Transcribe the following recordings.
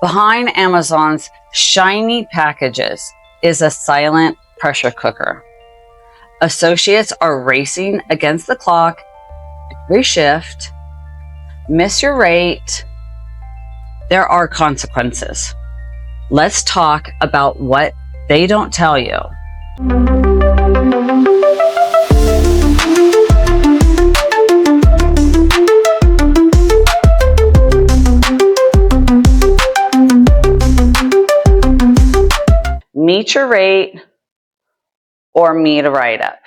Behind Amazon's shiny packages is a silent pressure cooker. Associates are racing against the clock every shift. Miss your rate, there are consequences. Let's talk about what they don't tell you. Meet your rate or meet a write-up.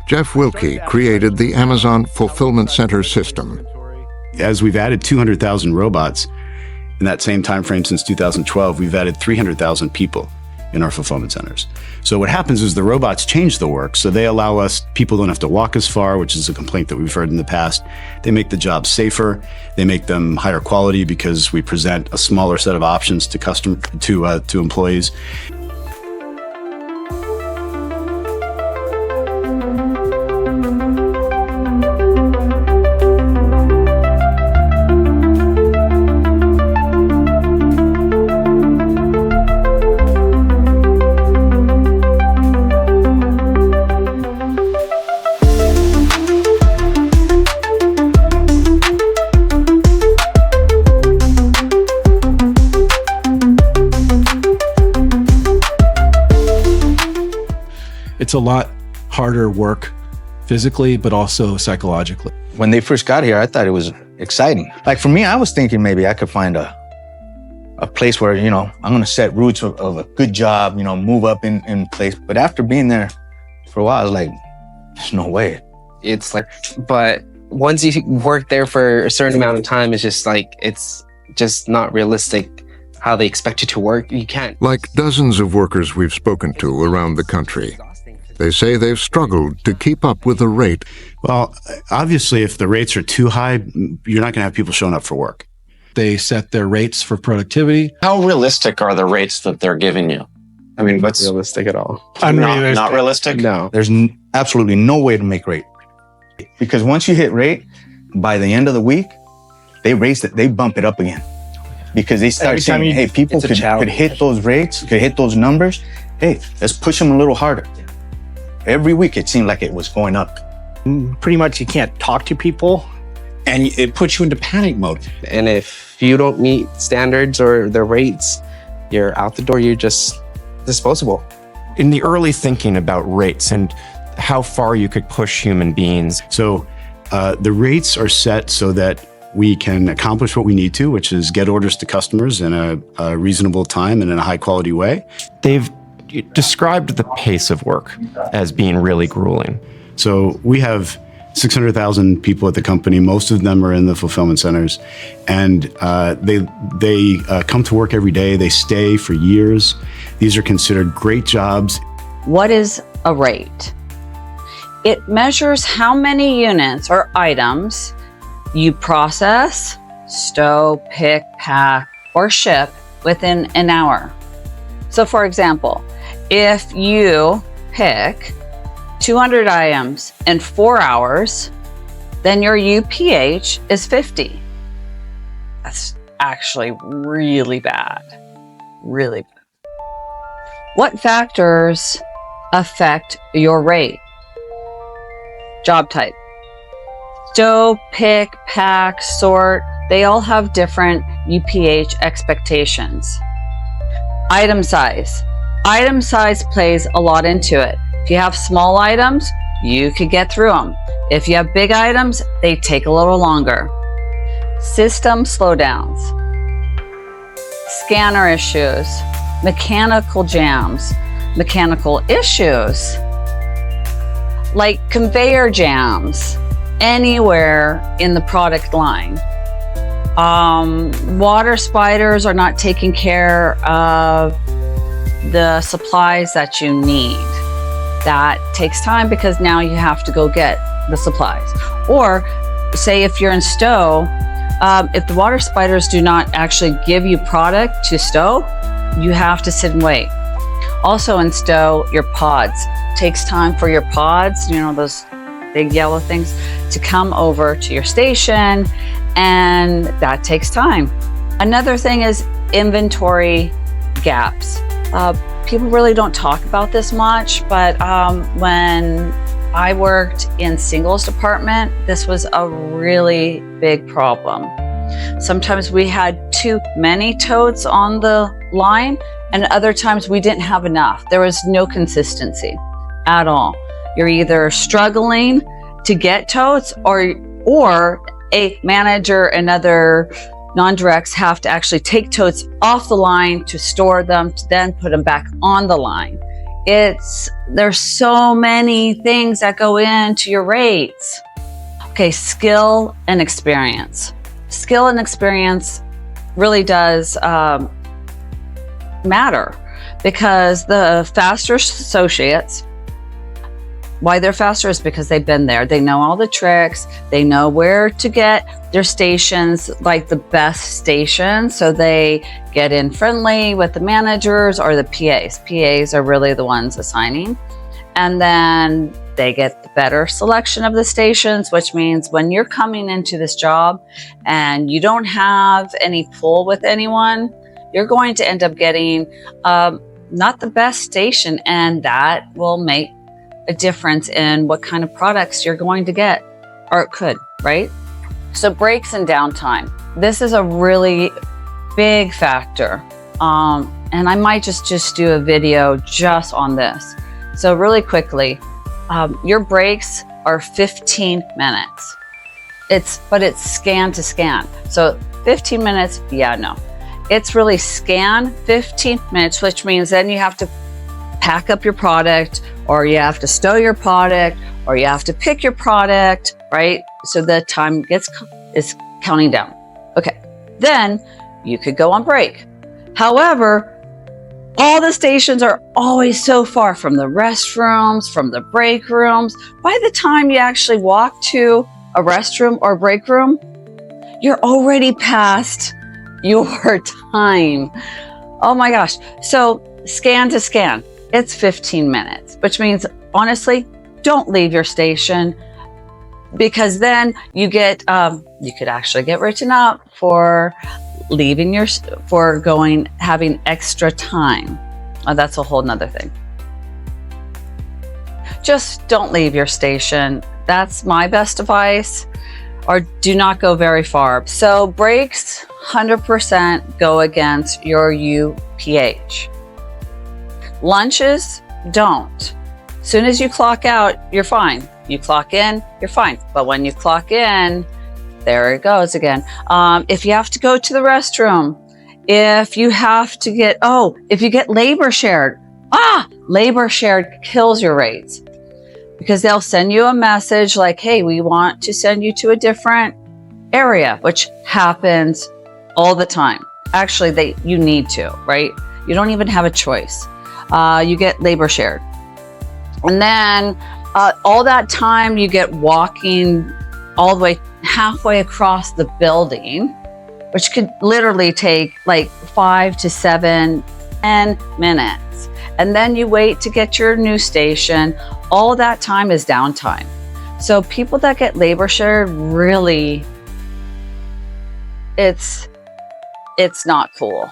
Jeff Wilkie created the Amazon Fulfillment Center system. As we've added 200,000 robots in that same time frame since 2012, we've added 300,000 people in our fulfillment centers. So what happens is the robots change the work. So they allow us, people don't have to walk as far, which is a complaint that we've heard in the past. They make the job safer. They make them higher quality because we present a smaller set of options to employees. It's a lot harder work physically, but also psychologically. When they first got here, I thought it was exciting. Like for me, I was thinking maybe I could find a place where, I'm going to set roots of a good job, move up in place. But after being there for a while, I was like, there's no way. It's like, but once you work there for a certain amount of time, it's just not realistic how they expect you to work. You can't. Like dozens of workers we've spoken to around the country, they say they've struggled to keep up with the rate. Well, obviously, if the rates are too high, you're not going to have people showing up for work. They set their rates for productivity. How realistic are the rates that they're giving you? I mean, what's realistic at all? Unrealistic. Not realistic? No. There's absolutely no way to make rate. Because once you hit rate, by the end of the week, they bump it up again. Because they start saying, hey, people could hit those rates, could hit those numbers. Hey, let's push them a little harder. Every week, it seemed like it was going up. Pretty much you can't talk to people. And it puts you into panic mode. And if you don't meet standards or the rates, you're out the door, you're just disposable. In the early thinking about rates and how far you could push human beings. So the rates are set so that we can accomplish what we need to, which is get orders to customers in a reasonable time and in a high quality way. They've described the pace of work as being really grueling. So we have 600,000 people at the company. Most of them are in the fulfillment centers, and they come to work every day. They stay for years. These are considered great jobs. What is a rate? It measures how many units or items you process, stow, pick, pack, or ship within an hour. So for example, if you pick 200 items in 4 hours, then your UPH is 50. That's actually really bad, really bad. What factors affect your rate? Job type. Stow, pick, pack, sort, they all have different UPH expectations. Item size. Item size plays a lot into it. If you have small items, you could get through them. If you have big items, they take a little longer. System slowdowns. Scanner issues. Mechanical jams. Mechanical issues. Like conveyor jams anywhere in the product line. Water spiders are not taking care of the supplies that you need. That takes time because now you have to go get the supplies. Or say if you're in stow, if the water spiders do not actually give you product to stow, you have to sit and wait. Also in stow, your pods. Takes time for your pods, those big yellow things, to come over to your station, and that takes time. Another thing is inventory gaps. People really don't talk about this much, but when I worked in singles department, this was a really big problem. Sometimes we had too many totes on the line, and other times we didn't have enough. There was no consistency at all. You're either struggling to get totes, or a manager and other non-directs have to actually take totes off the line to store them, to then put them back on the line. There's so many things that go into your rates. Okay, skill and experience. Skill and experience really does matter, because the faster associates, why they're faster is because they've been there. They know all the tricks. They know where to get their stations, like the best stations. So they get in friendly with the managers or the PAs. PAs are really the ones assigning. And then they get the better selection of the stations, which means when you're coming into this job and you don't have any pull with anyone, you're going to end up getting not the best station, and that will make a difference in what kind of products you're going to get, or it could, right? So breaks and downtime. This is a really big factor. And I might just do a video just on this. So really quickly, your breaks are 15 minutes. But it's scan to scan. So 15 minutes, yeah, no. It's really scan 15 minutes, which means then you have to pack up your product, or you have to stow your product, or you have to pick your product, right? So the time is counting down. Okay, then you could go on break. However, all the stations are always so far from the restrooms, from the break rooms. By the time you actually walk to a restroom or break room, you're already past your time. Oh my gosh. So scan to scan, it's 15 minutes, which means, honestly, don't leave your station, because then you could actually get written up for having extra time. Oh, that's a whole nother thing. Just don't leave your station. That's my best advice. Or do not go very far. So breaks 100% go against your UPH. Lunches don't. As soon as you clock out, you're fine. You clock in, you're fine. But when you clock in, there it goes again. If you have to go to the restroom, if you get labor shared, labor shared kills your rates, because they'll send you a message like, hey, we want to send you to a different area, which happens all the time. Actually, you need to, right? You don't even have a choice. You get labor shared. And then all that time you get walking all the way halfway across the building, which could literally take like 5 to 7, 10 minutes. And then you wait to get your new station. All that time is downtime. So people that get labor shared, really, it's not cool.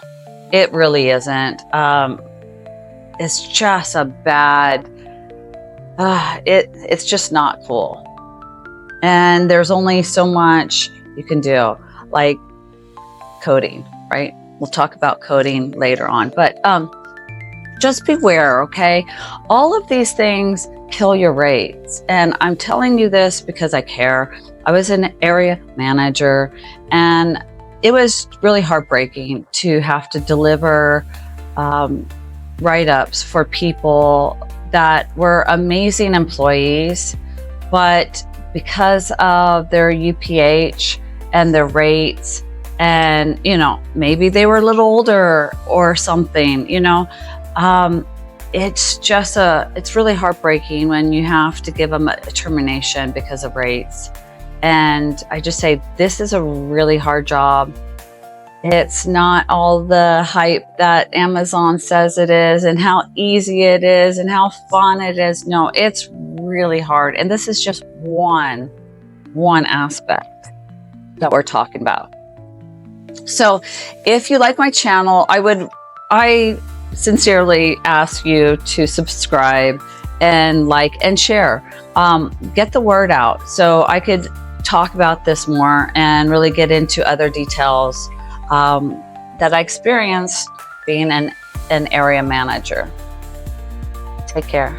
It really isn't. It's just a bad, it's just not cool. And there's only so much you can do, like coding, right? We'll talk about coding later on, but just beware, okay? All of these things kill your rates. And I'm telling you this because I care. I was an area manager, and it was really heartbreaking to have to deliver write-ups for people that were amazing employees, but because of their UPH and their rates, and maybe they were a little older or something, it's really heartbreaking when you have to give them a termination because of rates. And I just say, this is a really hard job. It's not all the hype that Amazon says it is, and how easy it is, and how fun it is. No, it's really hard. And this is just one aspect that we're talking about. So if you like my channel, I sincerely ask you to subscribe and like and share. Get the word out so I could talk about this more and really get into other details that I experienced being an area manager. Take care.